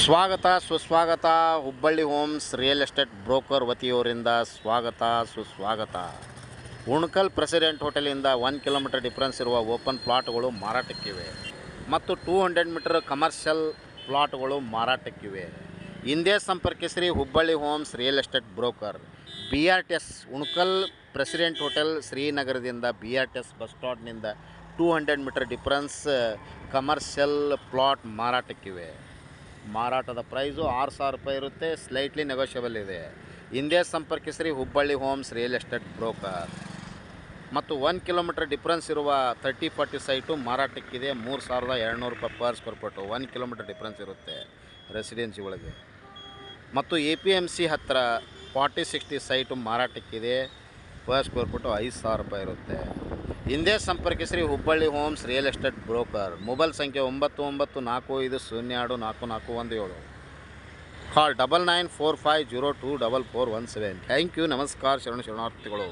ಸ್ವಾಗತ ಸುಸ್ವಾಗತ. Hubballi homes real estate broker ವತಿಯವರಿಂದ ಸ್ವಾಗತ ಸುಸ್ವಾಗತ. ಉಣಕಲ್ ಪ್ರೆಸಿಡೆಂಟ್ ಹೋಟೆಲಿಂದ 1 ಕಿಲೋಮೀಟರ್ ಡಿಫ್ರೆನ್ಸ್ ಇರುವ ಓಪನ್ ಪ್ಲಾಟ್ಗಳು ಮಾರಾಟಕ್ಕಿವೆ ಮತ್ತು 200 ಮೀಟರ್ ಕಮರ್ಷಿಯಲ್ ಪ್ಲಾಟ್ಗಳು ಮಾರಾಟಕ್ಕಿವೆ. ಹಿಂದೆ ಸಂಪರ್ಕಿಸಿರಿ Hubballi homes real estate broker. BRTS Unkal president hotel ಶ್ರೀನಗರದಿಂದ BRTS ಬಸ್ ಸ್ಟಾಂಡ್ನಿಂದ 200 ಮೀಟರ್ ಡಿಫ್ರೆನ್ಸ್ ಕಮರ್ಷಿಯಲ್ ಪ್ಲಾಟ್ ಮಾರಾಟಕ್ಕಿವೆ. ಮಾರಾಟದ ಪ್ರೈಸು 6,000 ರೂಪಾಯಿ ಇರುತ್ತೆ. ಸ್ಲೈಟ್ಲಿ ನೆಗೋಷಿಯಬಲ್ ಇದೆ. ಹಿಂದೆ ಸಂಪರ್ಕಿಸಿರಿ Hubballi homes real estate broker. ಮತ್ತು 1 ಕಿಲೋಮೀಟರ್ ಡಿಫ್ರೆನ್ಸ್ ಇರುವ 30-40 ಸೈಟು ಮಾರಾಟಕ್ಕಿದೆ. 3,200 ರೂಪಾಯಿ per square feet. 1 kilometre difference ಇರುತ್ತೆ ರೆಸಿಡೆನ್ಸಿ ಒಳಗೆ. ಮತ್ತು APMC ಹತ್ತಿರ 40-60 ಸೈಟು ಮಾರಾಟಕ್ಕಿದೆ. ಪರ್ ಸ್ಕ್ವೇರ್ ಫೀಟು 5,000 ರೂಪಾಯಿ ಇರುತ್ತೆ. ಹಿಂದೆ ಸಂಪರ್ಕಿಸಿರಿ Hubballi homes real estate broker. Mobile ಸಂಖ್ಯೆ 9945024417. ಕಾಲ್ 9945024417. Thank you. ನಮಸ್ಕಾರ. ಶರಣಾರ್ಥಿಗಳು.